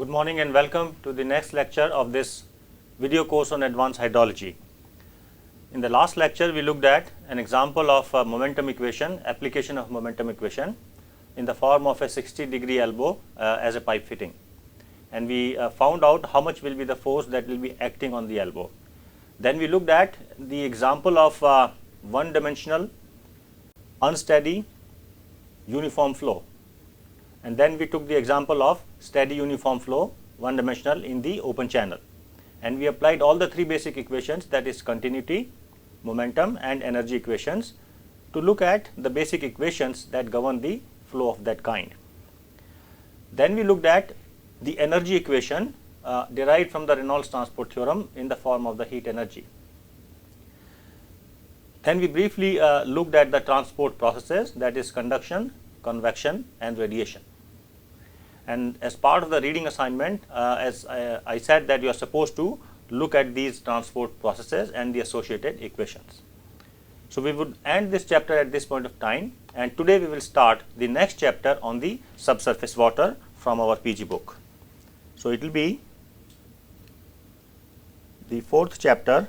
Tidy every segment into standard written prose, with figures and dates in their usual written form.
Good morning and welcome to the next lecture of this video course on advanced hydrology. In the last lecture, we looked at an example of a momentum equation, application of momentum equation in the form of a 60-degree elbow as a pipe fitting. And we found out how much will be the force that will be acting on the elbow. Then we looked at the example of one-dimensional, unsteady, uniform flow. And then we took the example of steady uniform flow, one dimensional in the open channel. And we applied all the three basic equations, that is continuity, momentum and energy equations, to look at the basic equations that govern the flow of that kind. Then we looked at the energy equation derived from the Reynolds transport theorem in the form of the heat energy. Then we briefly looked at the transport processes, that is conduction, convection and radiation. And as part of the reading assignment, as I said that you are supposed to look at these transport processes and the associated equations. So we would end this chapter at this point of time, and today we will start the next chapter on the subsurface water from our PG book. So it will be the fourth chapter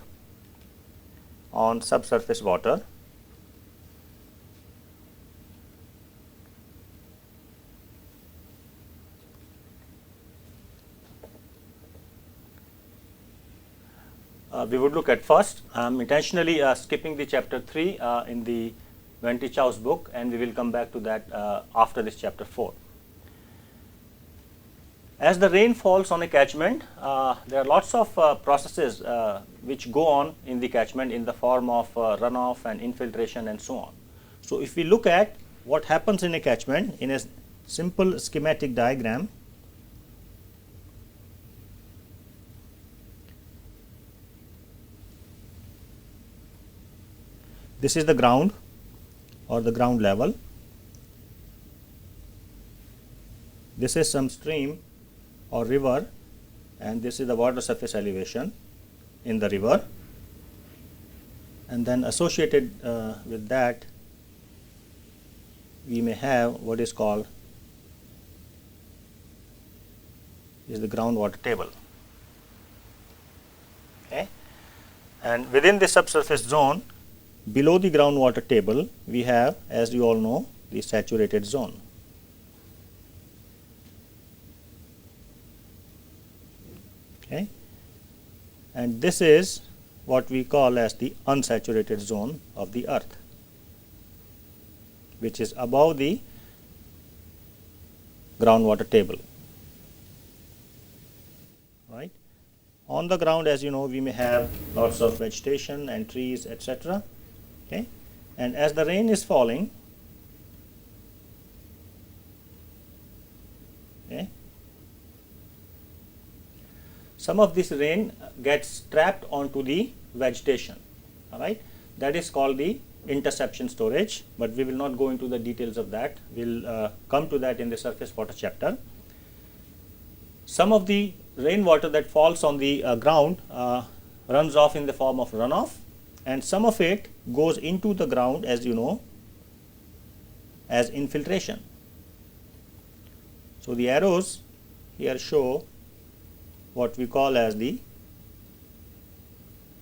on subsurface water. We would look at first, I am intentionally skipping the chapter 3 in the Venti Chow's book, and we will come back to that after this chapter 4. As the rain falls on a catchment, there are lots of processes which go on in the catchment in the form of runoff and infiltration and so on. So if we look at what happens in a catchment in a simple schematic diagram, this is the ground or the ground level. This is some stream or river, and this is the water surface elevation in the river. And then associated with that, we may have what is called the groundwater table. Okay. And within the subsurface zone, below the groundwater table, we have, as you all know, the saturated zone. Okay. And this is what we call as the unsaturated zone of the earth, which is above the groundwater table. Right. On the ground, as you know, we may have lots of vegetation and trees, etc. Okay. And as the rain is falling, okay, some of this rain gets trapped onto the vegetation. All right, that is called the interception storage, but we will not go into the details of that. We'll come to that in the surface water chapter. Some of the rainwater that falls on the ground runs off in the form of runoff, and some of it goes into the ground, as you know, as infiltration. So the arrows here show what we call as the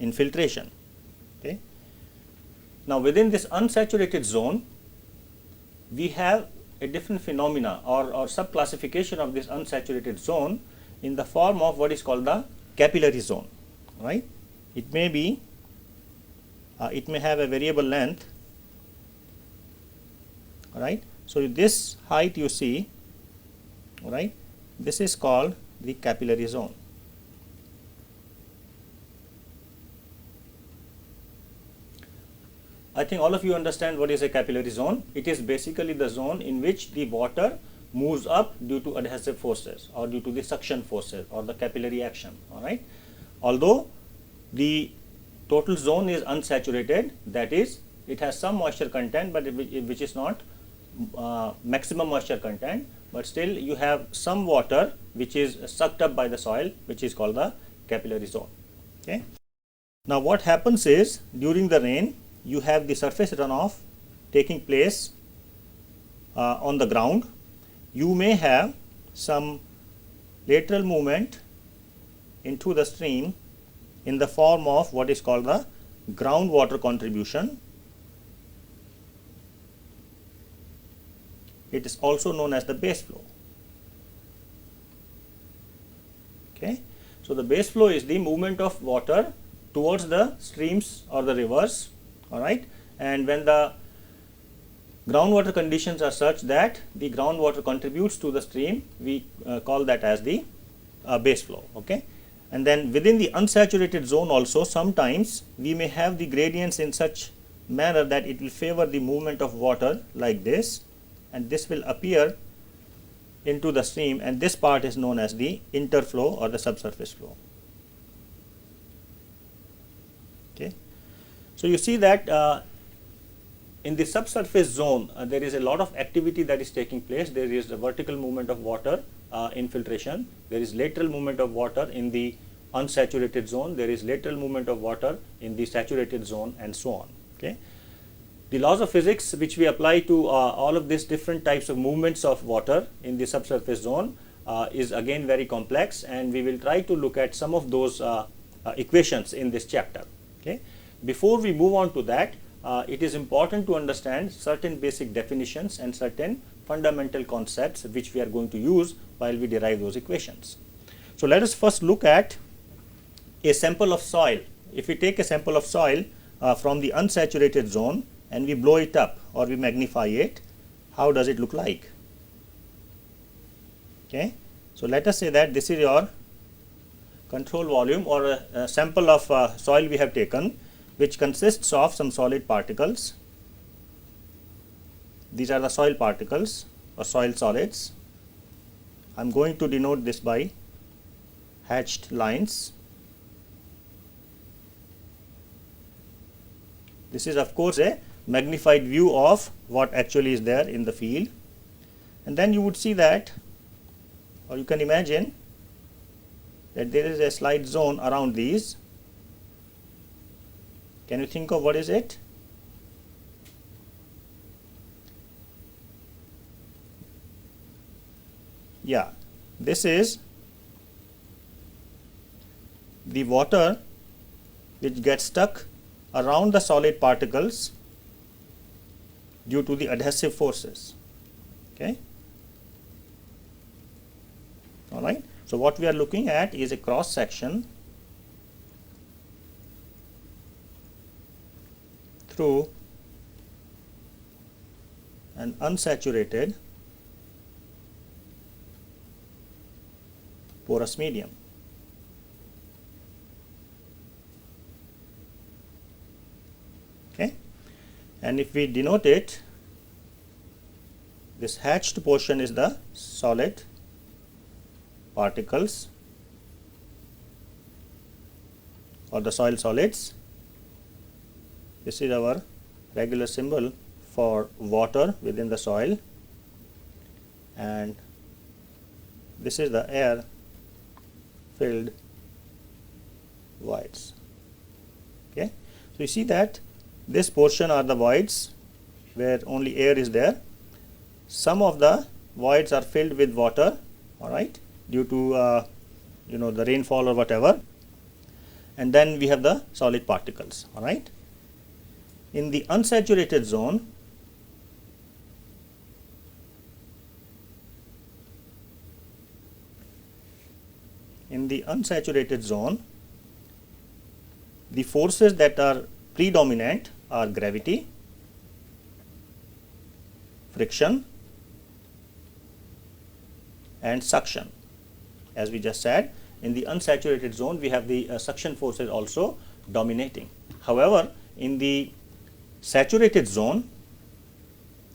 infiltration. Okay. Now within this unsaturated zone, we have a different phenomena or subclassification of this unsaturated zone in the form of what is called the capillary zone. Right. It may be it may have a variable length. All right. So this height you see, all right, this is called the capillary zone. I think all of you understand what is a capillary zone. It is basically the zone in which the water moves up due to adhesive forces or due to the suction forces or the capillary action. All right. Although the total zone is unsaturated, that is, it has some moisture content, but which is not maximum moisture content, but still you have some water which is sucked up by the soil, which is called the capillary zone. Okay. Now what happens is, during the rain, you have the surface runoff taking place on the ground. You may have some lateral movement into the stream in the form of what is called the groundwater contribution. It is also known as the base flow. Okay. So, the base flow is the movement of water towards the streams or the rivers, all right, and when the groundwater conditions are such that the groundwater contributes to the stream, we call that as the base flow. Okay. And then within the unsaturated zone also, sometimes we may have the gradients in such manner that it will favor the movement of water like this, and this will appear into the stream, and this part is known as the interflow or the subsurface flow. Okay. So, you see that in the subsurface zone there is a lot of activity that is taking place. There is the vertical movement of water, infiltration, there is lateral movement of water in the unsaturated zone, there is lateral movement of water in the saturated zone, and so on. Okay. The laws of physics which we apply to all of these different types of movements of water in the subsurface zone is again very complex, and we will try to look at some of those equations in this chapter. Okay. Before we move on to that, it is important to understand certain basic definitions and certain fundamental concepts which we are going to use while we derive those equations. So, let us first look at a sample of soil. If we take a sample of soil from the unsaturated zone and we blow it up or we magnify it, how does it look like? Okay. So, let us say that this is your control volume or a sample of soil we have taken, which consists of some solid particles. These are the soil particles or soil solids. I am going to denote this by hatched lines. This is of course a magnified view of what actually is there in the field, and then you would see that, or you can imagine that there is a slight zone around these. Can you think of what is it? Yeah, this is the water which gets stuck around the solid particles due to the adhesive forces. Okay. All right. So, what we are looking at is a cross section through an unsaturated porous medium. Okay. And if we denote it, this hatched portion is the solid particles or the soil solids. This is our regular symbol for water within the soil, and this is the air filled voids. Okay. So, you see that this portion are the voids where only air is there. Some of the voids are filled with water, all right, due to the rainfall or whatever, and then we have the solid particles. All right. In the unsaturated zone, the forces that are predominant are gravity, friction, and suction. As we just said, in the unsaturated zone we have the suction forces also dominating. However, in the saturated zone,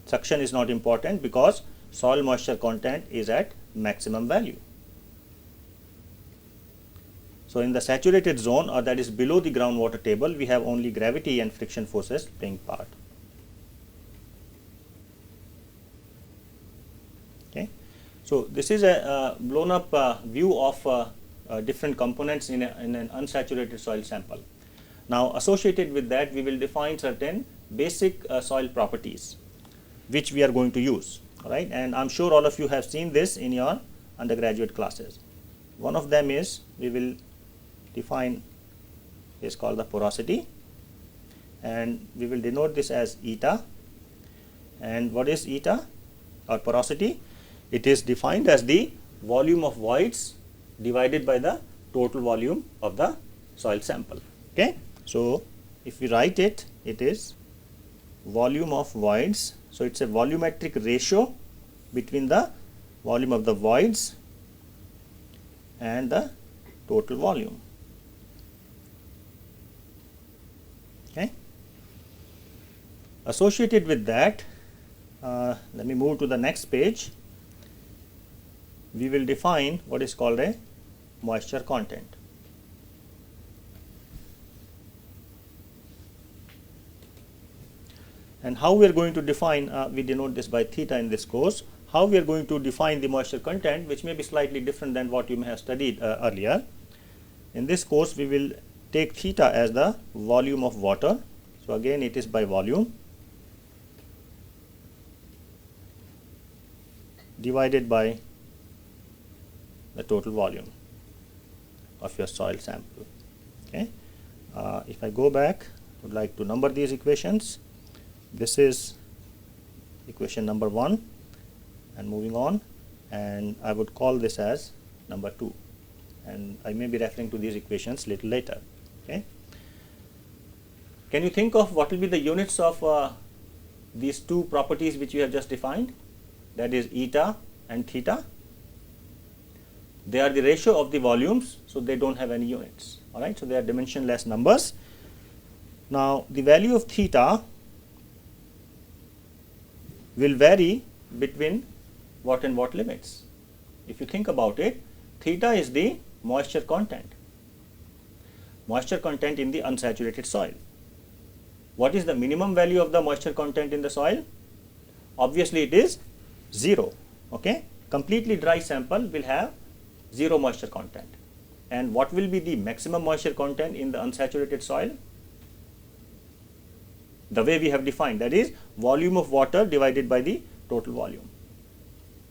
suction is not important because soil moisture content is at maximum value. So, in the saturated zone, or that is below the groundwater table, we have only gravity and friction forces playing part. Okay. So, this is a blown up view of different components in an unsaturated soil sample. Now, associated with that, we will define certain basic soil properties which we are going to use, all right, and I am sure all of you have seen this in your undergraduate classes. One of them is, we will define, is called the porosity, and we will denote this as eta. And what is eta or porosity? It is defined as the volume of voids divided by the total volume of the soil sample. Okay. So, if we write it, it is volume of voids. So, it is a volumetric ratio between the volume of the voids and the total volume. Okay. Associated with that, let me move to the next page. We will define what is called a moisture content. And how we are going to define, we denote this by theta in this course, how we are going to define the moisture content, which may be slightly different than what you may have studied earlier. In this course, we will take theta as the volume of water. So, again it is by volume divided by the total volume of your soil sample. Okay. If I go back, I would like to number these equations. This is equation number 1, and moving on, and I would call this as number 2, and I may be referring to these equations little later. Okay. Can you think of what will be the units of these two properties which you have just defined, that is eta and theta? They are the ratio of the volumes, so they do not have any units. All right. So, they are dimensionless numbers. Now, the value of theta will vary between what and what limits. If you think about it, theta is the moisture content in the unsaturated soil. What is the minimum value of the moisture content in the soil? Obviously, it is 0. Okay? Completely dry sample will have 0 moisture content. And what will be the maximum moisture content in the unsaturated soil? The way we have defined, that is volume of water divided by the total volume.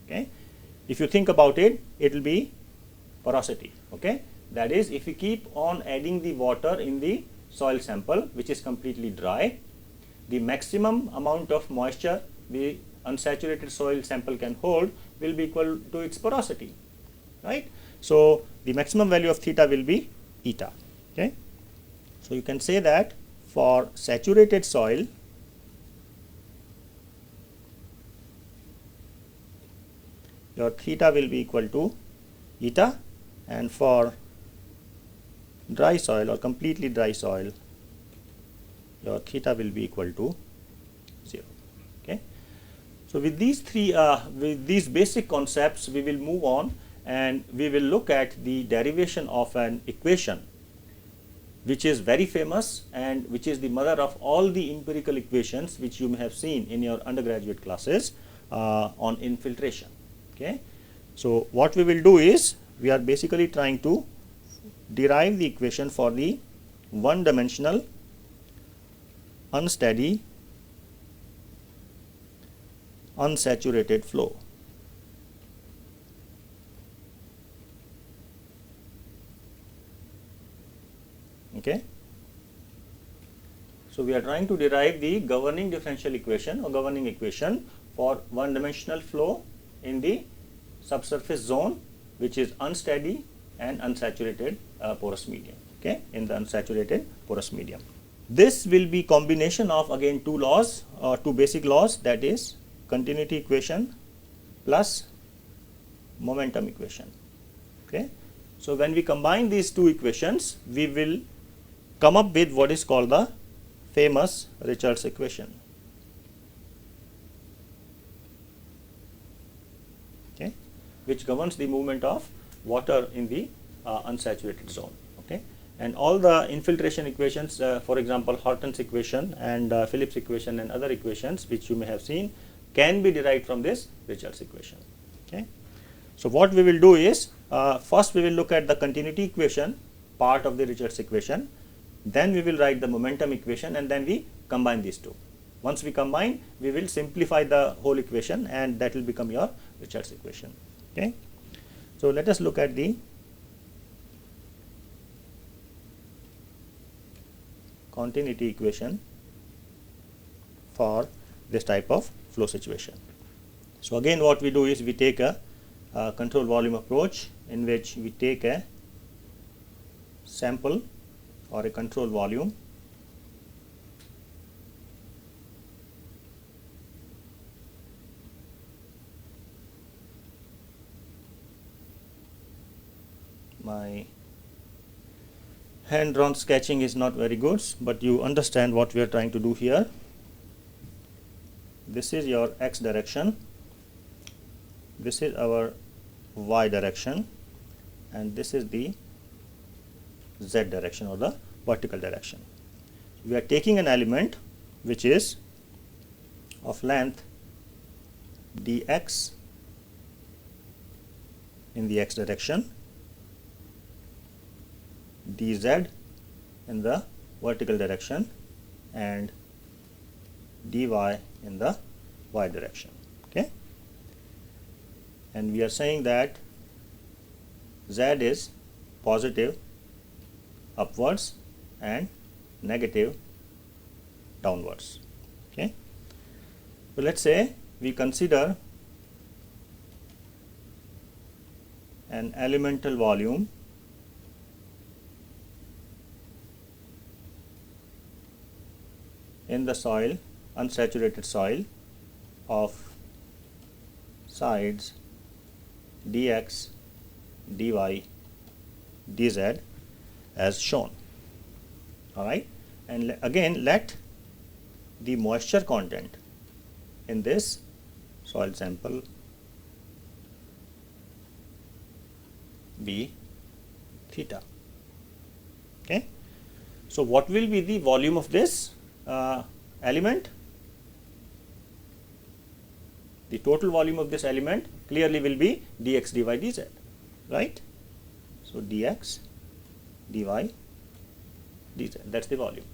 Okay. If you think about it, it will be porosity. Okay. That is, if we keep on adding the water in the soil sample which is completely dry, the maximum amount of moisture the unsaturated soil sample can hold will be equal to its porosity, right. So, the maximum value of theta will be eta. Okay. So, you can say that for saturated soil, your theta will be equal to eta, and for dry soil or completely dry soil, your theta will be equal to 0. Okay. So, with these basic concepts, we will move on and we will look at the derivation of an equation which is very famous and which is the mother of all the empirical equations which you may have seen in your undergraduate classes on infiltration. Okay. So, what we will do is, we are basically trying to derive the equation for the one dimensional unsteady unsaturated flow. Okay. So, we are trying to derive the governing differential equation or governing equation for one dimensional flow in the subsurface zone which is unsteady and unsaturated porous medium. Okay, in the unsaturated porous medium. This will be combination of again two laws or two basic laws, that is continuity equation plus momentum equation. Okay. So, when we combine these two equations, we will come up with what is called the famous Richards equation. Okay, which governs the movement of water in the unsaturated zone. Okay, and all the infiltration equations, for example, Horton's equation and Phillips equation and other equations which you may have seen, can be derived from this Richards equation. Okay. So, what we will do is, first we will look at the continuity equation part of the Richards equation, then we will write the momentum equation, and then we combine these two. Once we combine, we will simplify the whole equation and that will become your Richards equation. Okay. So, let us look at the continuity equation for this type of flow situation. So again, what we do is we take a control volume approach, in which we take a sample or a control volume my hand drawn sketching is not very good, but you understand what we are trying to do here. This is your x direction, this is our y direction, and this is the z direction or the vertical direction. We are taking an element which is of length dx in the x direction, dz in the vertical direction, and dy in the y direction. Okay, and we are saying that z is positive upwards and negative downwards. Okay, so let's say we consider an elemental volume in the soil, unsaturated soil, of sides dx, dy, dz as shown. All right, and again let the moisture content in this soil sample be theta. Okay, so what will be the volume of this element? The total volume of this element clearly will be dx, dy, dz, right? So dx, dy, dz, that's the volume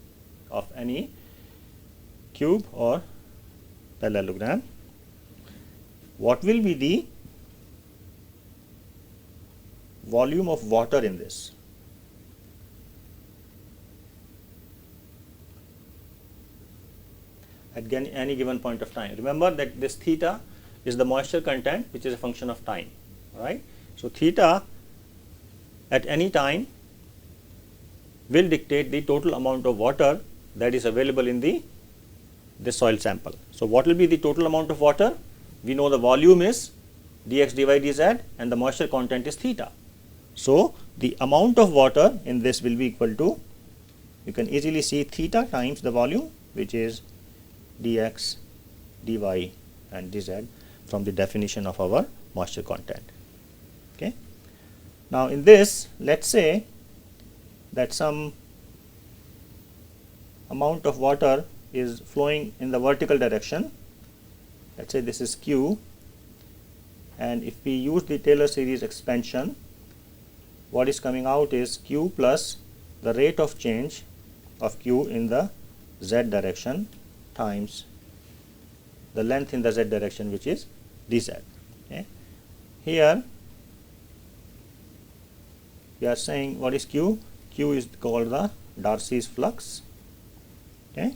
of any cube or parallelogram. What will be the volume of water in this? At any given point of time. Remember that this theta is the moisture content, which is a function of time, right? So theta at any time will dictate the total amount of water that is available in this soil sample. So what will be the total amount of water? We know the volume is dx, dy, dz, and the moisture content is theta. So the amount of water in this will be equal to, you can easily see, theta times the volume, which is dx, dy, and dz from the definition of our moisture content. Okay. Now in this, let's say that some amount of water is flowing in the vertical direction. Let's say this is q, and if we use the Taylor series expansion, what is coming out is q plus the rate of change of q in the z direction times the length in the z direction, which is dz. Okay. Here we are saying what is q? Q is called the Darcy's flux, okay,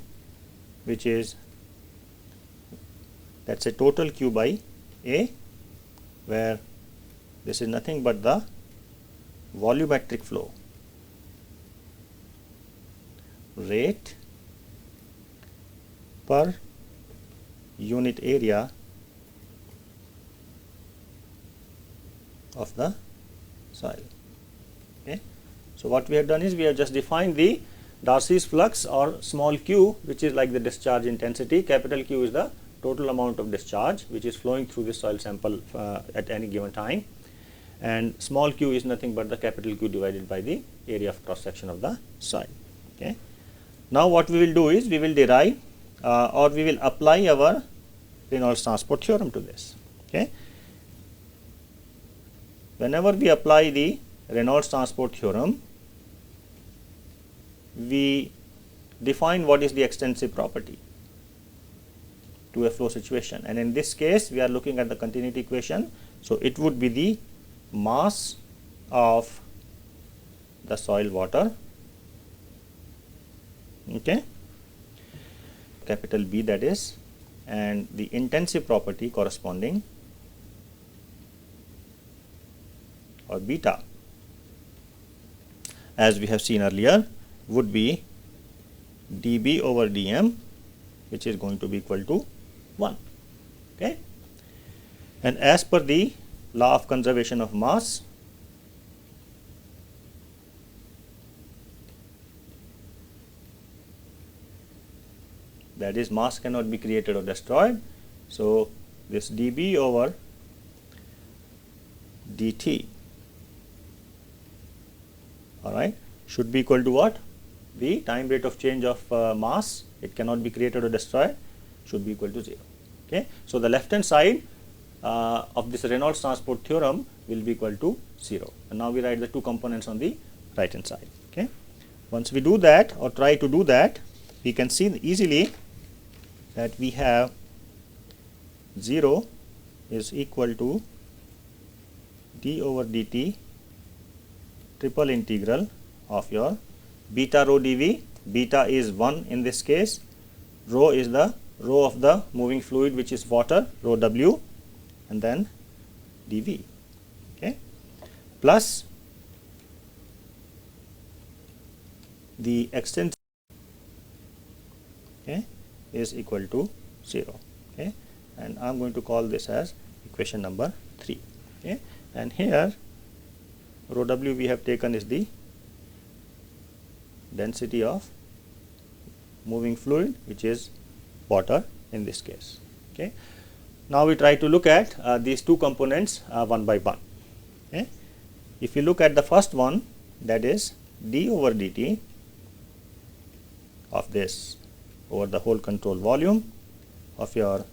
which is, that's a total q by A, where this is nothing but the volumetric flow rate per unit area of the soil. Okay. So what we have done is we have just defined the Darcy's flux, or small q, which is like the discharge intensity. Capital Q is the total amount of discharge which is flowing through the soil sample at any given time, and small q is nothing but the capital Q divided by the area of cross section of the soil. Okay. Now what we will do is we will derive or we will apply our Reynolds transport theorem to this. Okay. Whenever we apply the Reynolds transport theorem, we define what is the extensive property to a flow situation, and in this case we are looking at the continuity equation. So it would be the mass of the soil water okay, capital B that is, and the intensive property corresponding, or beta, as we have seen earlier, would be dB over dm, which is going to be equal to 1. Okay, and as per the law of conservation of mass, that is, mass cannot be created or destroyed. So this dB over dt, all right, should be equal to what? The time rate of change of mass, it cannot be created or destroyed, should be equal to 0. Okay, so the left hand side of this Reynolds transport theorem will be equal to 0. And now we write the two components on the right hand side. Okay, once we do that, or try to do that, we can see easily that we have 0 is equal to d over dt triple integral of your beta rho dV. Beta is 1 in this case, rho is the rho of the moving fluid, which is water, rho w, and then dV, okay, plus the extension, okay, is equal to 0. Okay, and I am going to call this as equation number 3. Okay, and here rho w we have taken is the density of moving fluid, which is water in this case. Okay, now we try to look at these two components one by one. Okay, if you look at the first one, that is d over dt of this over the whole control volume of your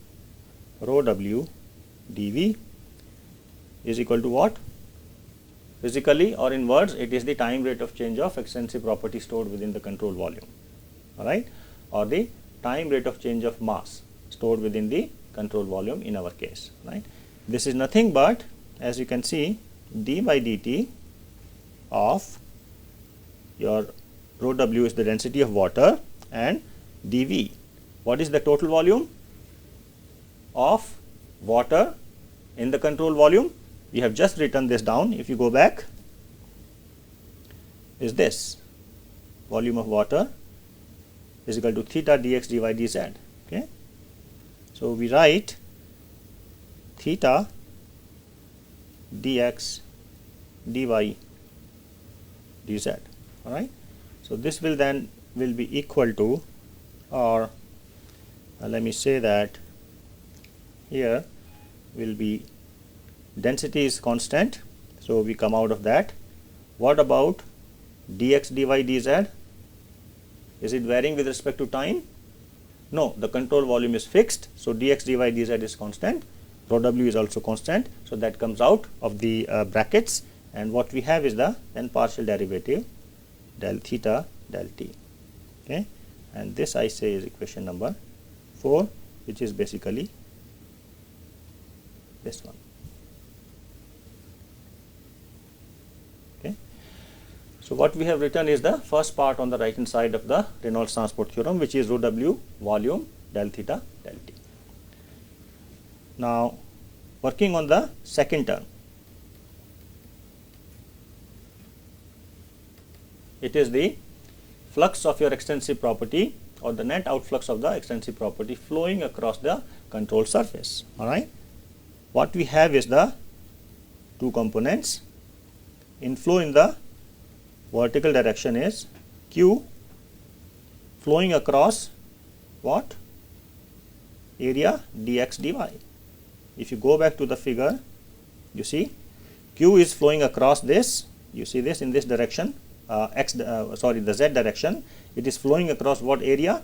rho w dV is equal to what? Physically or in words, it is the time rate of change of extensive property stored within the control volume, all right, or the time rate of change of mass stored within the control volume in our case, right. This is nothing but, as you can see, d by dt of your rho w is the density of water, and dV, what is the total volume of water in the control volume? We have just written this down. If you go back, is this volume of water is equal to theta dx dy dz. Okay, so we write theta dx dy dz. All right, so this will then will be equal to, or let me say that here will be density is constant, so we come out of that. What about dx dy dz? Is it varying with respect to time? No, the control volume is fixed, so dx dy dz is constant, rho w is also constant, so that comes out of the brackets, and what we have is the then partial derivative del theta del t. Okay, and this I say is equation number 4, which is basically this one. Okay, so what we have written is the first part on the right hand side of the Reynolds transport theorem, which is rho w volume del theta del t. Now working on the second term, it is the flux of your extensive property, or the net outflux of the extensive property flowing across the control surface. All right, what we have is the two components. Inflow in the vertical direction is q flowing across what? Area dx dy. If you go back to the figure, you see q is flowing across this, you see this in this direction, the z direction. It is flowing across what area?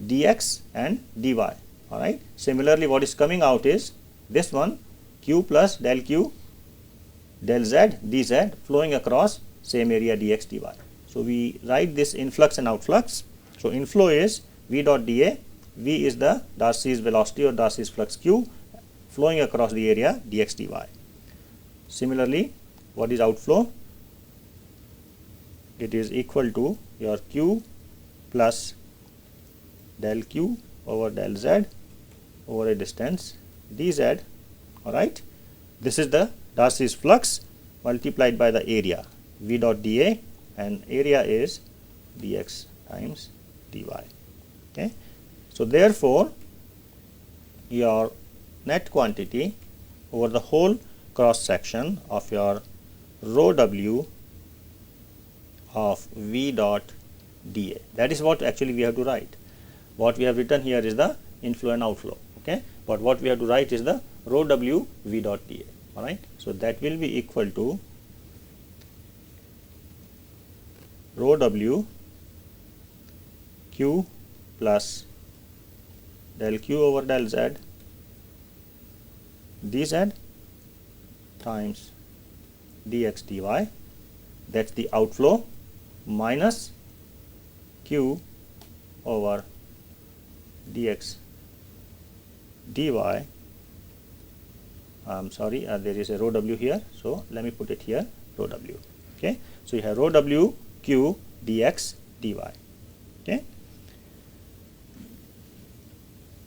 Dx and dy. All right, similarly what is coming out is this one, q plus del q del z dz flowing across same area dx dy. So we write this influx and outflux. So inflow is v dot dA, v is the Darcy's velocity or Darcy's flux q flowing across the area dx dy. Similarly, what is outflow? It is equal to your q plus del q over del z over a distance dz. All right, this is the Darcy's flux multiplied by the area v dot dA, and area is dx times dy. Okay, so therefore your net quantity over the whole cross section of your rho w of v dot dA, that is what actually we have to write. What we have written here is the inflow and outflow, okay, but what we have to write is the rho w v dot dA. All right, so that will be equal to rho w q plus del q over del z dz times dx dy, that's the outflow, minus q over dx dy. I'm sorry, there is a rho w here, so let me put it here, rho w. Okay, so you have rho w q dx dy. Okay,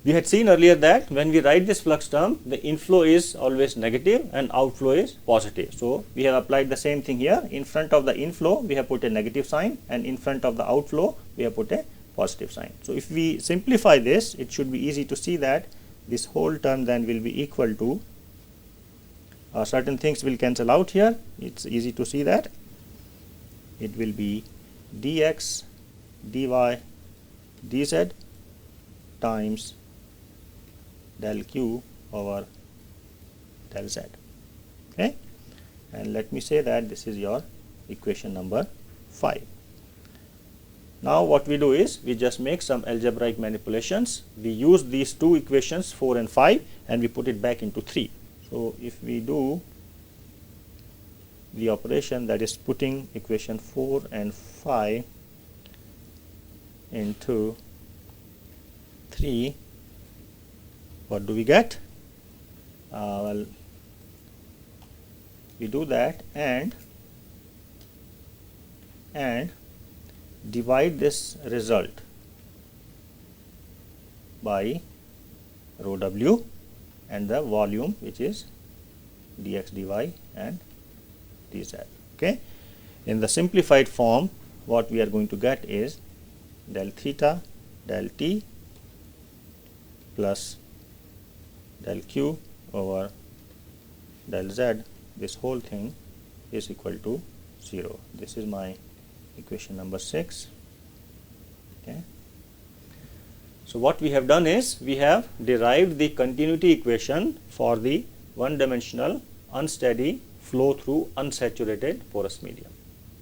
we had seen earlier that when we write this flux term, the inflow is always negative and outflow is positive. So we have applied the same thing here. In front of the inflow we have put a negative sign, and in front of the outflow we have put a positive sign. So if we simplify this, it should be easy to see that this whole term then will be equal to, certain things will cancel out here, it's easy to see that it will be dx dy dz times del q over del z. Okay, and let me say that this is your equation number 5. Now what we do is we just make some algebraic manipulations. We use these two equations 4 and 5 and we put it back into 3. So if we do the operation, that is putting equation 4 and 5 into 3, what do we get? Well, we do that and divide this result by rho w and the volume, which is dx dy and dz. Okay, in the simplified form, what we are going to get is del theta del t plus del q over del z, this whole thing is equal to 0. This is my equation number 6. Okay, so what we have done is we have derived the continuity equation for the one-dimensional unsteady flow through unsaturated porous medium.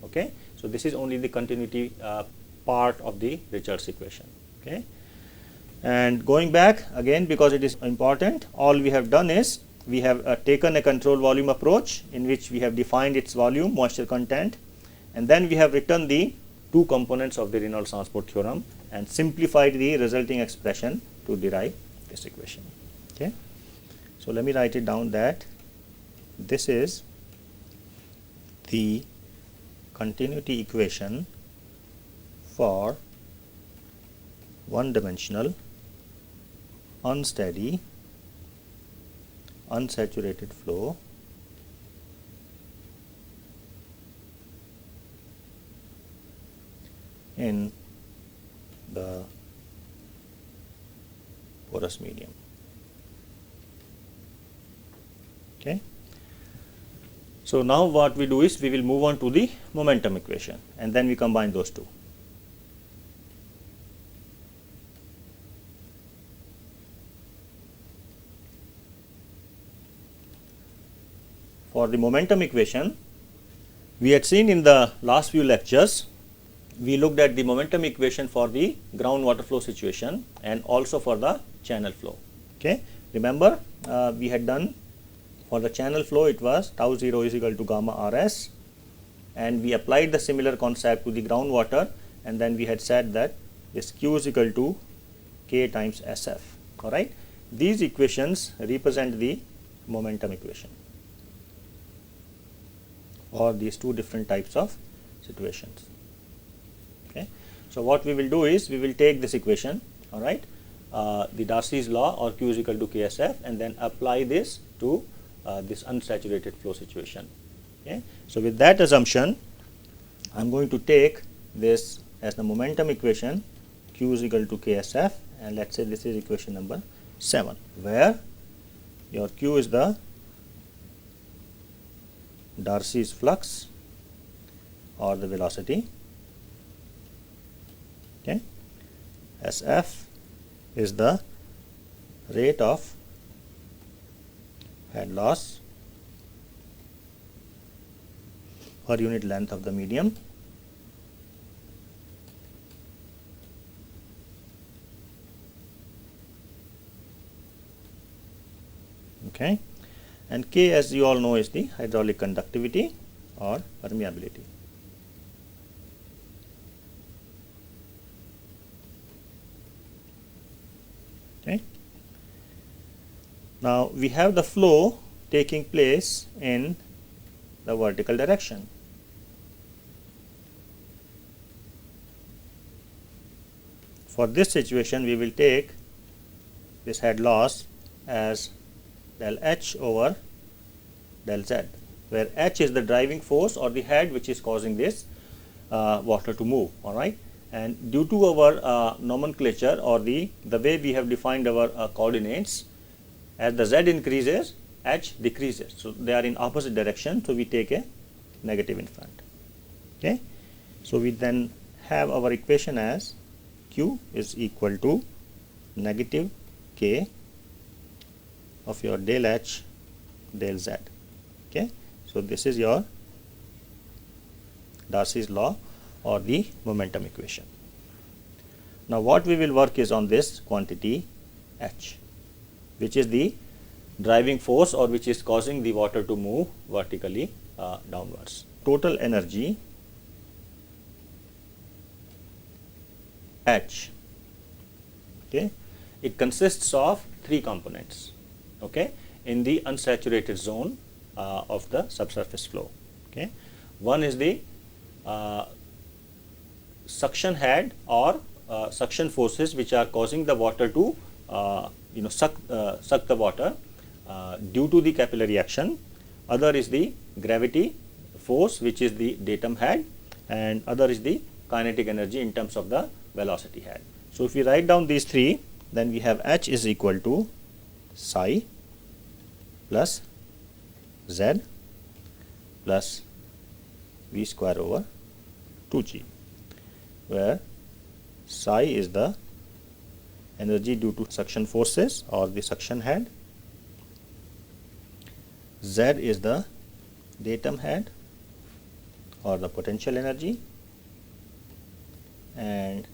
Okay, so this is only the continuity part of the Richards equation. Okay, and going back again, because it is important, all we have done is we have taken a control volume approach in which we have defined its volume, moisture content, and then we have written the two components of the Reynolds transport theorem and simplified the resulting expression to derive this equation. Okay, so let me write it down that this is the continuity equation for one-dimensional unsteady unsaturated flow in the porous medium. Okay, so now what we do is we will move on to the momentum equation and then we combine those two. For the momentum equation, we had seen in the last few lectures, we looked at the momentum equation for the groundwater flow situation and also for the channel flow. Okay, remember we had done for the channel flow, it was tau 0 is equal to gamma rs, and we applied the similar concept to the groundwater, and then we had said that this q is equal to k times sf. All right, these equations represent the momentum equation for these two different types of situations. Okay, So what we will do is we will take this equation, all right, the Darcy's law, or Q is equal to KSF, and then apply this to this unsaturated flow situation. Okay. So with that assumption, I am going to take this as the momentum equation, Q is equal to KSF, and let us say this is equation number 7, where your Q is the Darcy's flux or the velocity, okay. SF is the rate of head loss per unit length of the medium, okay, and K, as you all know, is the hydraulic conductivity or permeability. Okay. Now we have the flow taking place in the vertical direction. For this situation, we will take this head loss as del H over del Z, where H is the driving force or the head which is causing this water to move, all right. And due to our nomenclature, or the way we have defined our coordinates, as the Z increases, H decreases. So they are in opposite direction, so we take a negative in front. Okay. So we then have our equation as Q is equal to negative K of your del H del Z. Okay. So this is your Darcy's law or the momentum equation. Now what we will work is on this quantity H, which is the driving force or which is causing the water to move vertically downwards. Total energy H, okay, it consists of 3 components, okay, in the unsaturated zone of the subsurface flow. Okay. One is the suction head or suction forces which are causing the water to suck the water due to the capillary action. Other is the gravity force, which is the datum head, and other is the kinetic energy in terms of the velocity head. So if we write down these 3, then we have H is equal to psi plus Z plus V square over 2G, where psi is the energy due to suction forces or the suction head, Z is the datum head or the potential energy, and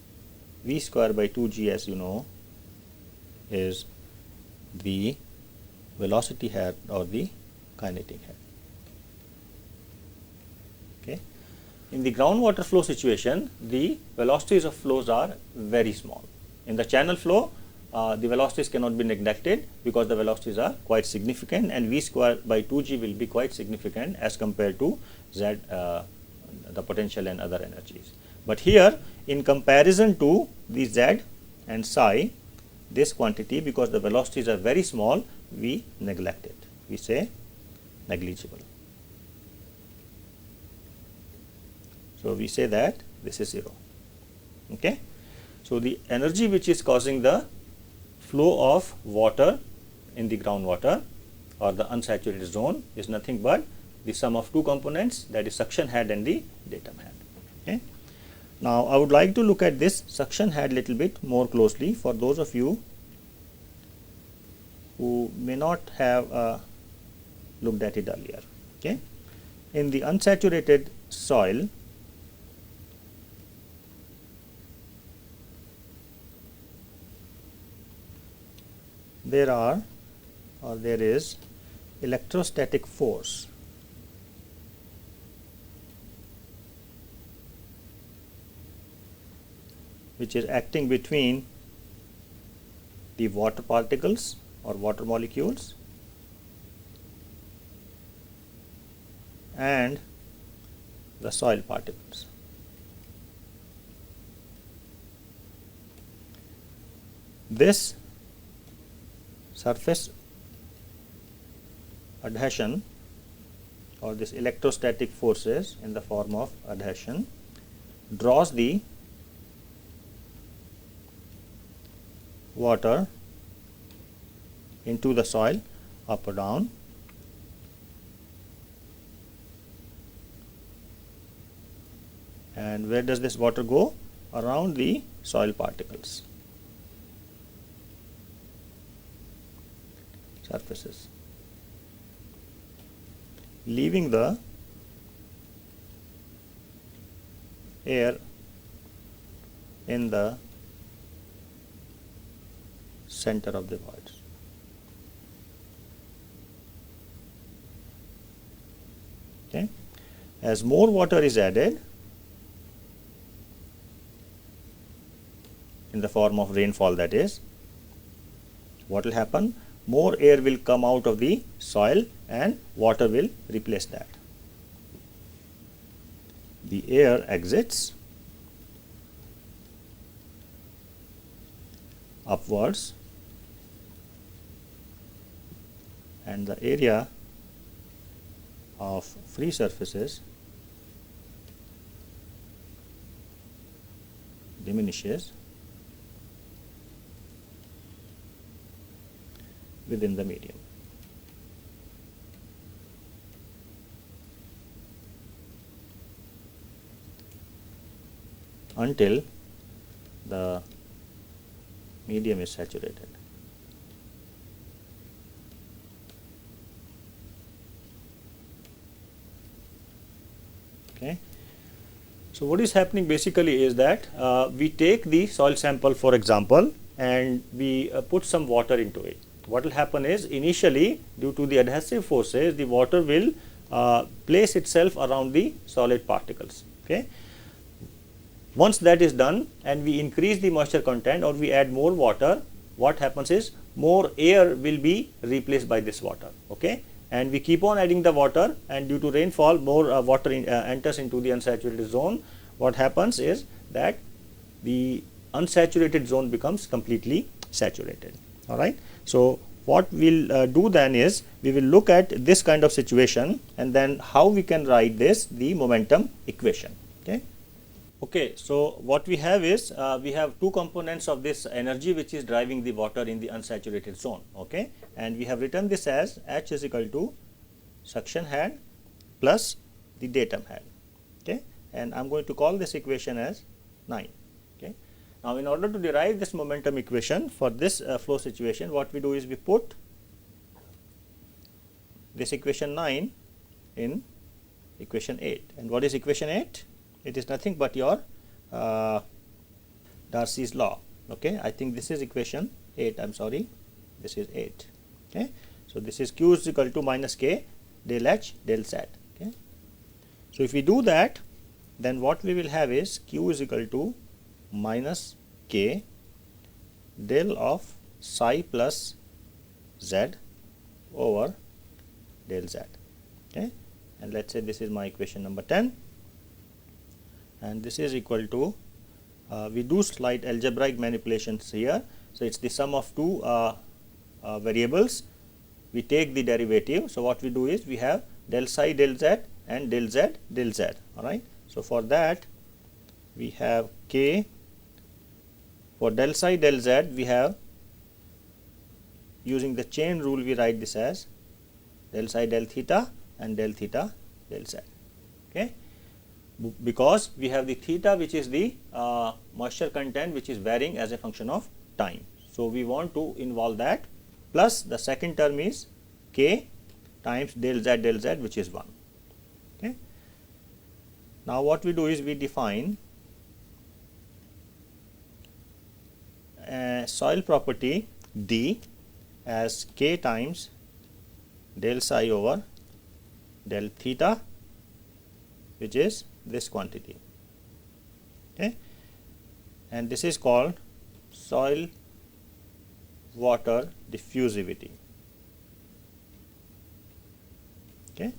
V square by 2G, as you know, is the velocity head or the kinetic head. Okay. In the groundwater flow situation, the velocities of flows are very small. In the channel flow, the velocities cannot be neglected because the velocities are quite significant, and V square by 2G will be quite significant as compared to Z, the potential and other energies. But here, in comparison to the Z and psi, this quantity, because the velocities are very small, we neglect it. We say negligible. So we say that this is 0. Okay. So the energy which is causing the flow of water in the groundwater or the unsaturated zone is nothing but the sum of 2 components, that is suction head and the datum head. Okay. Now I would like to look at this suction head little bit more closely for those of you who may not have looked at it earlier. Okay. In the unsaturated soil, there is electrostatic force which is acting between the water particles or water molecules and the soil particles. this surface adhesion or this electrostatic forces in the form of adhesion draws the water into the soil up or down, and where does this water go? Around the soil particles, surfaces, leaving the air in the center of the voids. Okay. As more water is added in the form of rainfall, that is, what will happen? More air will come out of the soil and water will replace that. The air exits upwards and the area of free surfaces diminishes within the medium. Until the medium is saturated. Okay. So what is happening basically is that we take the soil sample, for example, and we put some water into it. What will happen is, initially, due to the adhesive forces, the water will place itself around the solid particles. Okay. Once that is done and we increase the moisture content or we add more water, what happens is more air will be replaced by this water. Okay. And we keep on adding the water, and due to rainfall, more water enters into the unsaturated zone. What happens is that the unsaturated zone becomes completely saturated. All right. So what we'll do then is, we will look at this kind of situation and then how we can write this, the momentum equation. Okay. Okay, so what we have is, we have two components of this energy which is driving the water in the unsaturated zone. Okay, and we have written this as H is equal to suction head plus the datum head. Okay, and I'm going to call this equation as 9. Okay, now in order to derive this momentum equation for this flow situation, what we do is we put this equation 9 in equation 8. And what is equation 8? It is nothing but your Darcy's law. Okay, I think this is equation 8. I'm sorry, this is 8. Okay, so this is Q is equal to minus K del H del Z. Okay, so if we do that, then what we will have is Q is equal to minus K del of psi plus Z over del Z. Okay, and let's say this is my equation number 10. And this is equal to, we do slight algebraic manipulations here. So it's the sum of two variables. We take the derivative. So what we do is, we have del psi del Z and del Z del Z. All right. So for that, we have K. For del psi del Z, we have, using the chain rule, we write this as del psi del theta and del theta del Z. Okay. Because we have the theta, which is the moisture content, which is varying as a function of time. So we want to involve that, plus the second term is K times del Z, which is 1. Okay. Now what we do is, we define a soil property D as K times del psi over del theta, which is this quantity. Okay, and this is called soil water diffusivity. Okay,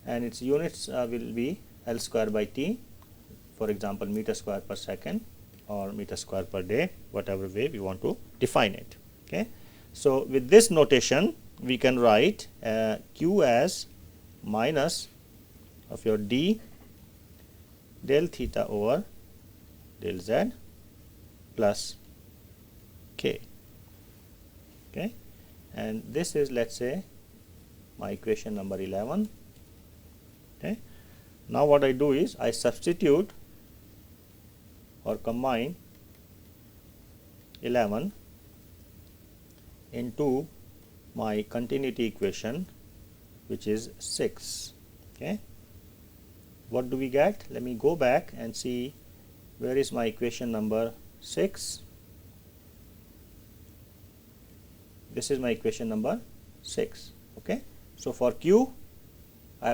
and its units will be L square by T, for example meter square per second or meter square per day, whatever way we want to define it. Okay. So, with this notation we can write Q as minus of your d del theta over del z plus k. Okay. And this is, let us say, my equation number 11. Okay. Now, what I do is I substitute or combine 11 into my continuity equation, which is 6. Okay. What do we get? Let me go back and see where is my equation number 6. This is my equation number 6. Okay. So, for Q,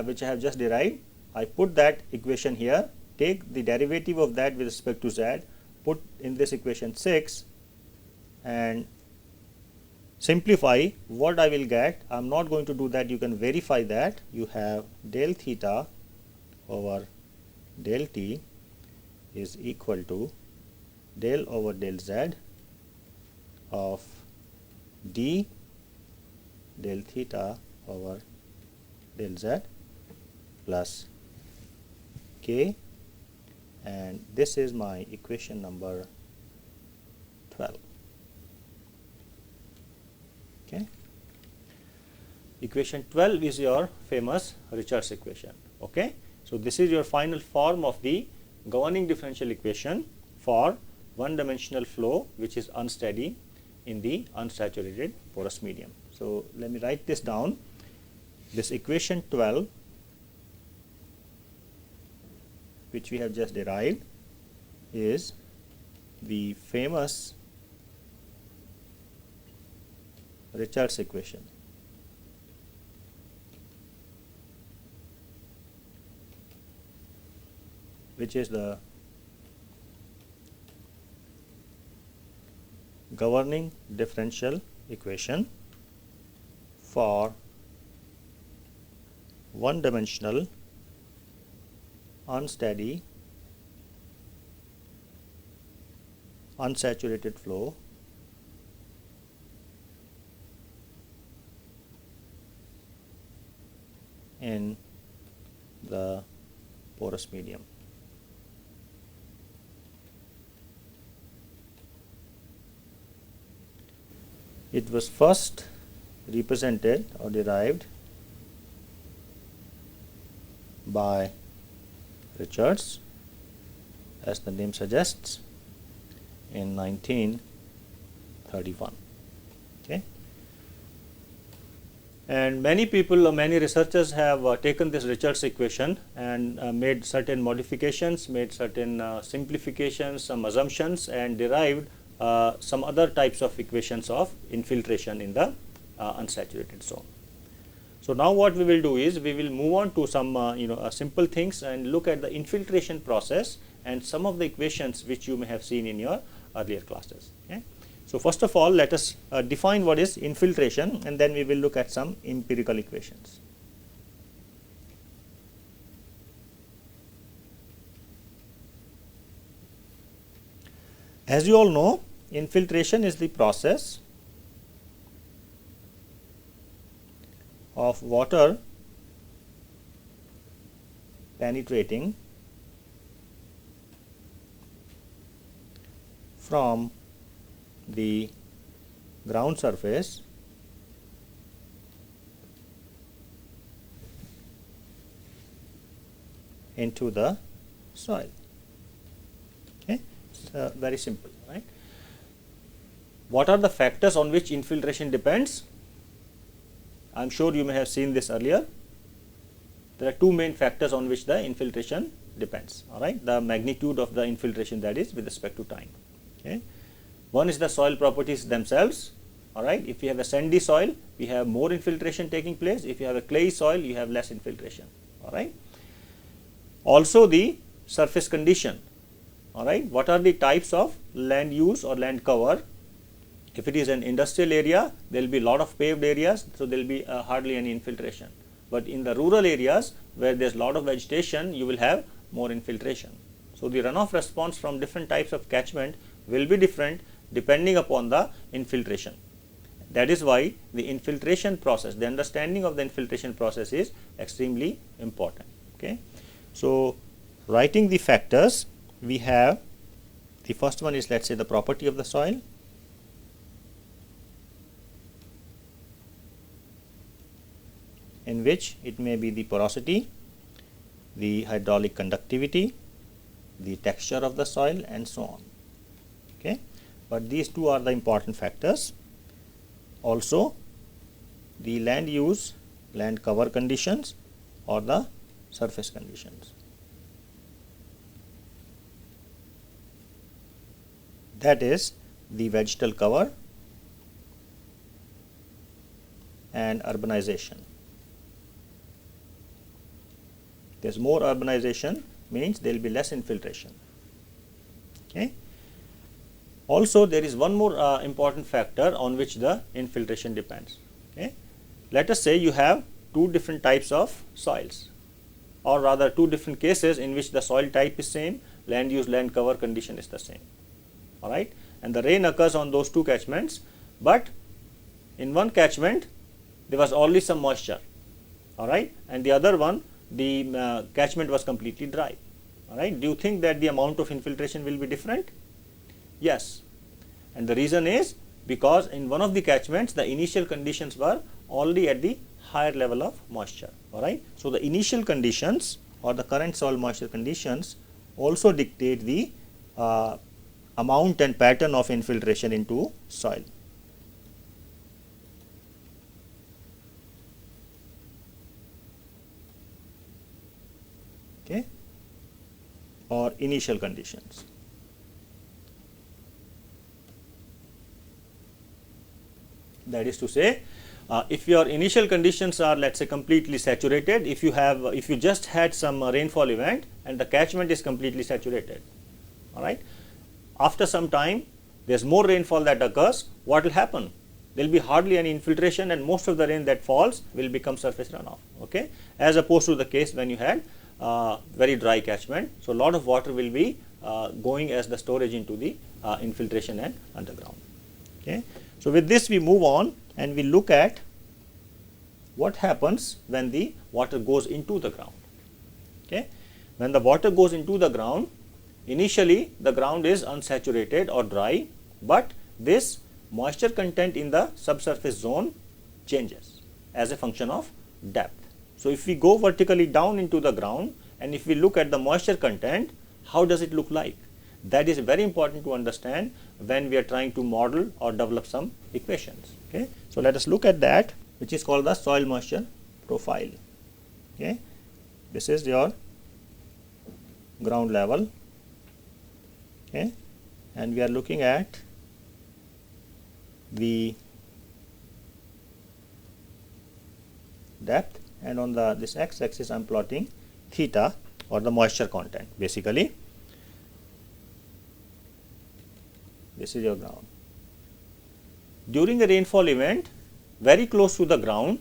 which I have just derived, I put that equation here, take the derivative of that with respect to z, put in this equation 6 and simplify. What I will get, I am not going to do that, you can verify that. You have del theta over del t is equal to del over del z of d del theta over del z plus k, and this is my equation number 12. Okay. Equation 12 is your famous Richards equation. Okay. So, this is your final form of the governing differential equation for one dimensional flow which is unsteady in the unsaturated porous medium. So, let me write this down. This equation 12, which we have just derived, is the famous Richards equation. Which is the governing differential equation for one dimensional unsteady unsaturated flow in the porous medium. It was first represented or derived by Richards, as the name suggests, in 1931. Okay. And many people or many researchers have taken this Richards equation and made certain modifications, made certain simplifications, some assumptions, and derived some other types of equations of infiltration in the unsaturated zone. So, now what we will do is we will move on to some simple things and look at the infiltration process and some of the equations which you may have seen in your earlier classes. Okay. So, first of all, let us define what is infiltration, and then we will look at some empirical equations. As you all know, infiltration is the process of water penetrating from the ground surface into the soil. Okay. So, very simple, right? What are the factors on which infiltration depends? I am sure you may have seen this earlier. There are two main factors on which the infiltration depends. All right, the magnitude of the infiltration, that is with respect to time. Okay. One is the soil properties themselves. All right, if you have a sandy soil, we have more infiltration taking place. If you have a clayey soil, you have less infiltration. All right. Also the surface condition. All right, what are the types of land use or land cover? If it is an industrial area, there will be a lot of paved areas, so there will be hardly any infiltration. But in the rural areas where there is a lot of vegetation, you will have more infiltration. So the runoff response from different types of catchment will be different depending upon the infiltration. That is why the infiltration process, the understanding of the infiltration process is extremely important. Okay. So writing the factors, we have the first one is, let us say, the property of the soil. In which it may be the porosity, the hydraulic conductivity, the texture of the soil, and so on. Okay. But these two are the important factors. Also the land use, land cover conditions, or the surface conditions. That is the vegetal cover and urbanization. There is more urbanization, means there will be less infiltration. Okay. Also there is one more important factor on which the infiltration depends. Okay. Let us say you have two different types of soils, or rather two different cases in which the soil type is same, land use, land cover condition is the same. All right, and the rain occurs on those two catchments, but in one catchment there was only some moisture, all right, and the other one the catchment was completely dry. All right, do you think that the amount of infiltration will be different? Yes, and the reason is because in one of the catchments the initial conditions were only at the higher level of moisture. All right, so the initial conditions or the current soil moisture conditions also dictate the amount and pattern of infiltration into soil. Okay, or initial conditions. That is to say, if your initial conditions are, let us say, completely saturated, if you just had some rainfall event and the catchment is completely saturated, all right, after some time there is more rainfall that occurs, what will happen? There will be hardly any infiltration and most of the rain that falls will become surface runoff, okay, as opposed to the case when you had very dry catchment. So, lot of water will be going as the storage into the infiltration and underground. Okay. So, with this we move on and we look at what happens when the water goes into the ground. Okay. When the water goes into the ground, initially the ground is unsaturated or dry, but this moisture content in the subsurface zone changes as a function of depth. So, if we go vertically down into the ground and if we look at the moisture content, how does it look like? That is very important to understand when we are trying to model or develop some equations. Okay. So, let us look at that, which is called the soil moisture profile. Okay. This is your ground level, okay, and we are looking at the depth, and on the this x axis I am plotting theta, or the moisture content. Basically this is your ground. During a rainfall event very close to the ground,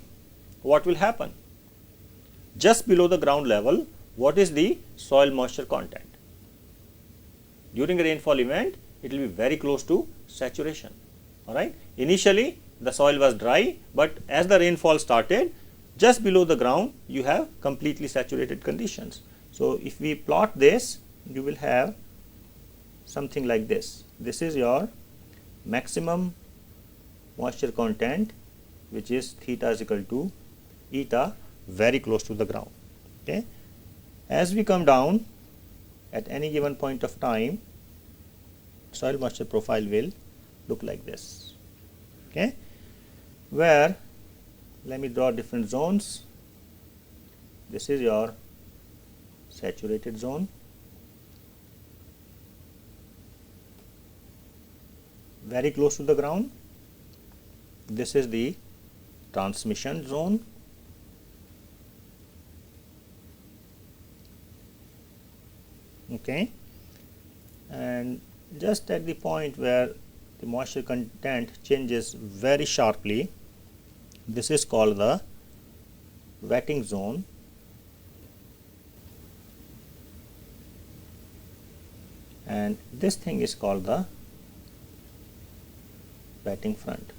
what will happen? Just below the ground level, what is the soil moisture content? During a rainfall event, it will be very close to saturation. All right. Initially the soil was dry, but as the rainfall started, just below the ground you have completely saturated conditions. So, if we plot this, you will have something like this. This is your maximum moisture content, which is theta is equal to eta, very close to the ground. Okay. As we come down at any given point of time, soil moisture profile will look like this. Okay. Where, let me draw different zones. This is your saturated zone, very close to the ground. This is the transmission zone, okay, and just at the point where the moisture content changes very sharply, this is called the wetting zone, and this thing is called the wetting front.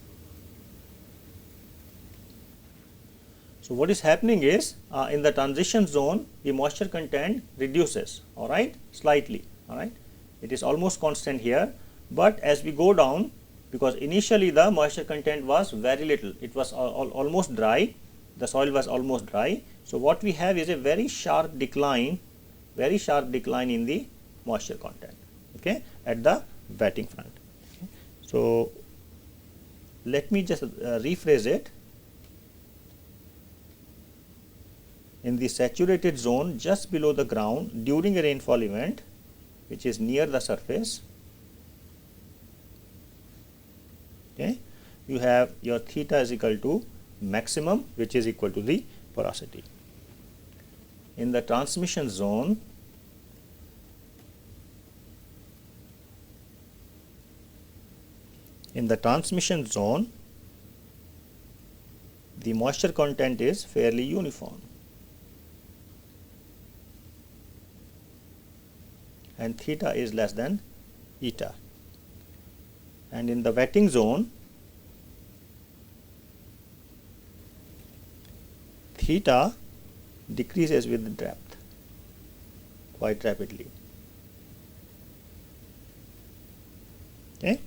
So what is happening is in the transition zone the moisture content reduces, all right, slightly, all right. It is almost constant here, but as we go down, because initially the moisture content was very little, it was almost dry, the soil was almost dry. So what we have is a very sharp decline in the moisture content, okay, at the wetting front. Okay. So let me just rephrase it. In the saturated zone just below the ground during a rainfall event, which is near the surface, okay, you have your theta is equal to maximum, which is equal to the porosity. In the transmission zone, the moisture content is fairly uniform, and theta is less than eta. And in the wetting zone, theta decreases with the depth quite rapidly. Okay.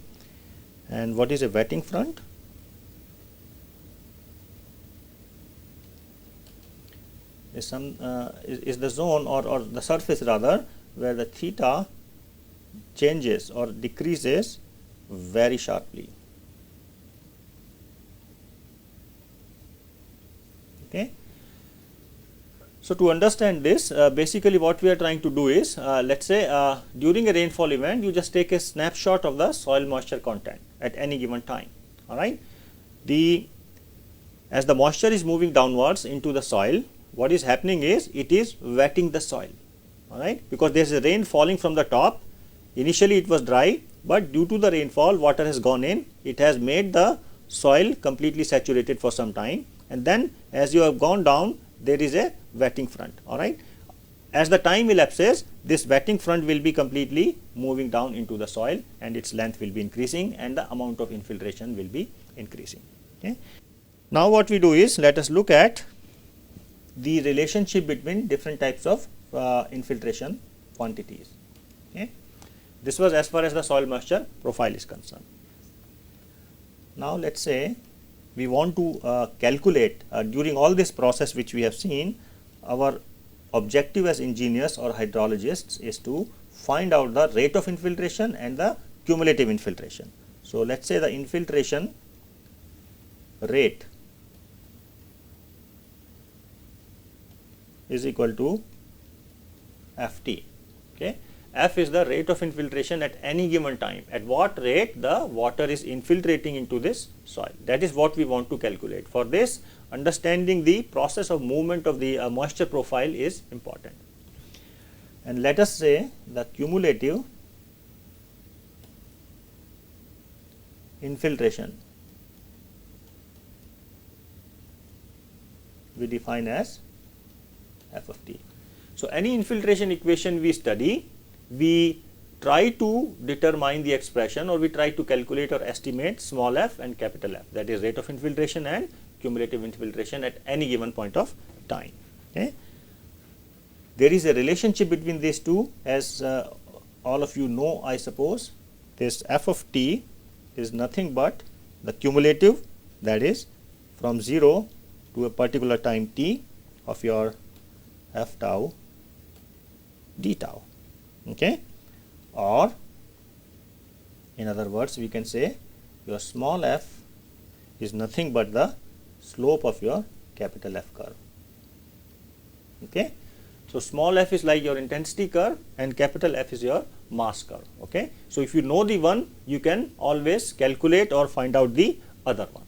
And what is a wetting front? Is the zone or the surface rather where the theta changes or decreases very sharply. Okay. So to understand this, basically what we are trying to do is, let's say during a rainfall event, you just take a snapshot of the soil moisture content at any given time. All right. As the moisture is moving downwards into the soil, what is happening is it is wetting the soil. All right, because there is a rain falling from the top. Initially it was dry, but due to the rainfall, water has gone in. It has made the soil completely saturated for some time, and then as you have gone down, there is a wetting front. All right, as the time elapses, this wetting front will be completely moving down into the soil, and its length will be increasing, and the amount of infiltration will be increasing. Okay. Now what we do is, let us look at the relationship between different types of infiltration quantities. Okay. This was as far as the soil moisture profile is concerned. Now let us say we want to calculate during all this process which we have seen, our objective as engineers or hydrologists is to find out the rate of infiltration and the cumulative infiltration. So let us say the infiltration rate is equal to Ft. Okay. F is the rate of infiltration at any given time, at what rate the water is infiltrating into this soil. That is what we want to calculate. For this, understanding the process of movement of the moisture profile is important. And let us say the cumulative infiltration we define as F of t. So any infiltration equation we study, we try to determine the expression, or we try to calculate or estimate small f and capital F, that is rate of infiltration and cumulative infiltration at any given point of time. Okay. There is a relationship between these two, as all of you know, I suppose. This F of t is nothing but the cumulative, that is from 0 to a particular time t of your F tau d tau. Okay. Or in other words, we can say your small f is nothing but the slope of your capital F curve. Okay. So small f is like your intensity curve and capital F is your mass curve. Okay. So if you know the one, you can always calculate or find out the other one.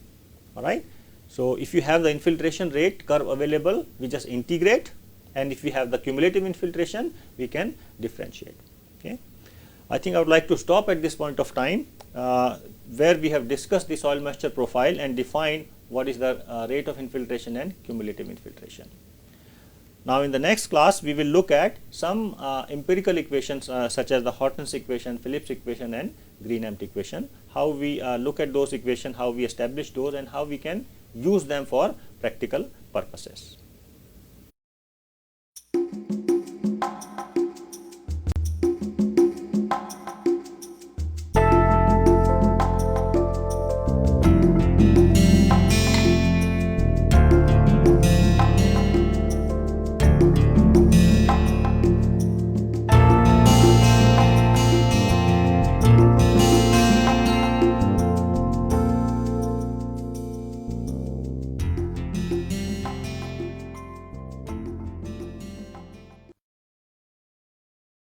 All right. So if you have the infiltration rate curve available, we just integrate, and if we have the cumulative infiltration, we can differentiate. Okay. I think I would like to stop at this point of time, where we have discussed the soil moisture profile and defined what is the rate of infiltration and cumulative infiltration. Now, in the next class, we will look at some empirical equations such as the Horton's equation, Phillips equation and Green-Amt equation, how we look at those equations, how we establish those and how we can use them for practical purposes.